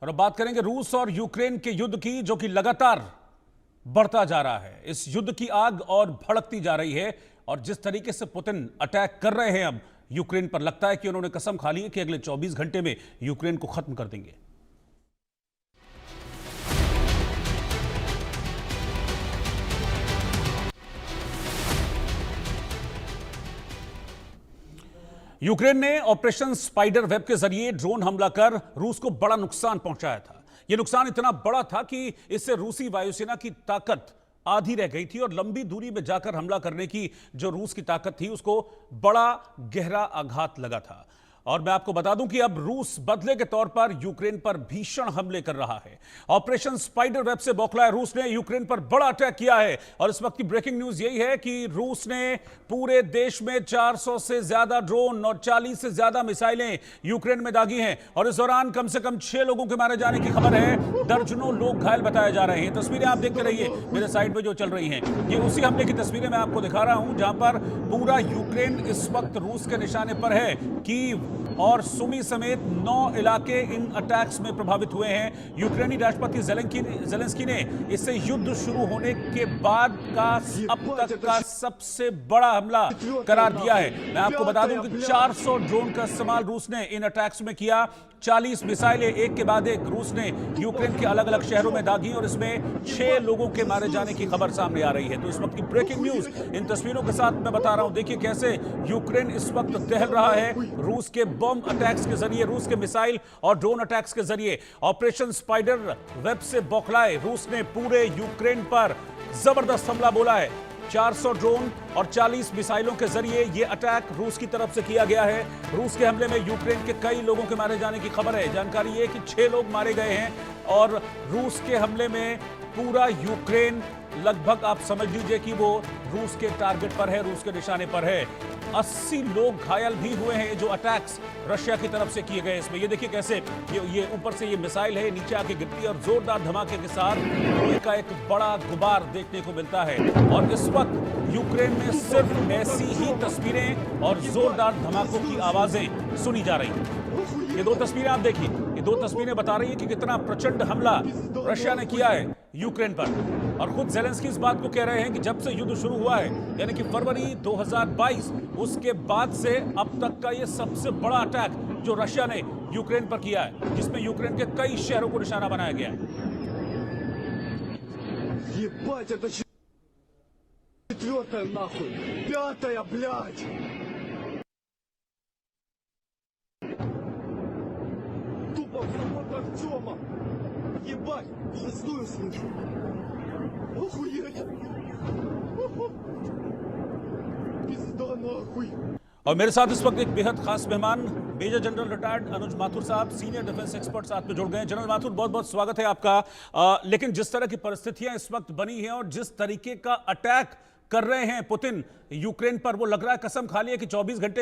और अब बात करेंगे रूस और यूक्रेन के युद्ध की, जो कि लगातार बढ़ता जा रहा है। इस युद्ध की आग और भड़कती जा रही है और जिस तरीके से पुतिन अटैक कर रहे हैं अब यूक्रेन पर, लगता है कि उन्होंने कसम खा ली है कि अगले 24 घंटे में यूक्रेन को खत्म कर देंगे। यूक्रेन ने ऑपरेशन स्पाइडर वेब के जरिए ड्रोन हमला कर रूस को बड़ा नुकसान पहुंचाया था। यह नुकसान इतना बड़ा था कि इससे रूसी वायुसेना की ताकत आधी रह गई थी और लंबी दूरी में जाकर हमला करने की जो रूस की ताकत थी उसको बड़ा गहरा आघात लगा था। और मैं आपको बता दूं कि अब रूस बदले के तौर पर यूक्रेन पर भीषण हमले कर रहा है। ऑपरेशन स्पाइडर वेब से बौखलाए रूस ने यूक्रेन पर बड़ा अटैक किया है और इस वक्त की ब्रेकिंग न्यूज यही है कि रूस ने पूरे देश में 400 से ज्यादा ड्रोन और 40 से ज्यादा मिसाइलें यूक्रेन में दागी हैं और इस दौरान कम से कम 6 लोगों के मारे जाने की खबर है। दर्जनों लोग घायल बताए जा रहे हैं। तस्वीरें आप देखते रहिए मेरे साइड पे जो चल रही हैं, ये उसी हमले की तस्वीरें मैं आपको दिखा रहा हूं जहां पर पूरा यूक्रेन इस वक्त रूस के निशाने पर है। कीव और सुमी समेत 9 इलाके इन अटैक्स में प्रभावित हुए हैं। यूक्रेनी राष्ट्रपति ज़ेलेंस्की ने इसे युद्ध शुरू होने के बाद का अब तक का सबसे बड़ा हमला करार दिया है। मैं आपको बता दूं कि 400 ड्रोन का इस्तेमाल रूस ने इन अटैक्स में किया। 40 मिसाइलें एक के बाद एक रूस ने यूक्रेन के अलग अलग शहरों में दागी और इसमें 6 लोगों के मारे जाने की खबर सामने आ रही है। तो इस वक्त की ब्रेकिंग न्यूज इन तस्वीरों के साथ मैं बता रहा हूं। देखिए कैसे यूक्रेन इस वक्त दहल रहा है रूस के बम अटैक्स के जरिए, रूस के मिसाइल और ड्रोन अटैक्स के जरिए। ऑपरेशन स्पाइडर वेब से बौखलाए रूस ने पूरे यूक्रेन पर जबरदस्त हमला बोला है। 400 ड्रोन और 40 मिसाइलों के जरिए यह अटैक रूस की तरफ से किया गया है। रूस के हमले में यूक्रेन के कई लोगों के मारे जाने की खबर है। जानकारी यह कि 6 लोग मारे गए हैं और रूस के हमले में पूरा यूक्रेन लगभग आप समझ लीजिए कि वो रूस के टारगेट पर है, रूस के निशाने पर है। 80 लोग घायल भी हुए हैं जो अटैक्स रशिया की तरफ से किए गए। इसमें ये देखिए कैसे ये ऊपर से ये मिसाइल है, नीचे आके गिरती है और जोरदार धमाके के साथ लोहे का एक बड़ा गुबार देखने को मिलता है। और इस वक्त यूक्रेन में सिर्फ ऐसी ही तस्वीरें और जोरदार धमाकों की आवाजें सुनी जा रही हैं। ये 2 तस्वीरें आप देखिए, ये 2 तस्वीरें बता रही हैं कि कितना प्रचंड हमला रशिया ने किया है यूक्रेन पर। और खुद ज़ेलेंस्की इस बात को कह रहे हैं कि जब से युद्ध शुरू हुआ है, यानी कि फरवरी 2022, उसके बाद से अब तक का ये सबसे बड़ा अटैक जो रशिया ने यूक्रेन पर किया है, जिसमें यूक्रेन के कई शहरों को निशाना बनाया गया है। Ебать, шестую слышу. Охуеть. Пизда нахуй. और मेरे साथ इस वक्त एक बेहद खास मेहमान मेजर जनरल रिटायर्ड अनुज माथुर साहब, सीनियर डिफेंस एक्सपर्ट साथ में जुड़ गए हैं। जनरल माथुर, बहुत बहुत स्वागत है आपका। लेकिन जिस तरह की परिस्थितियां इस वक्त बनी हैं और जिस तरीके का अटैक कर रहे हैं पुतिन यूक्रेन पर, वो लग रहा है कसम खा ली है कि 24 घंटे में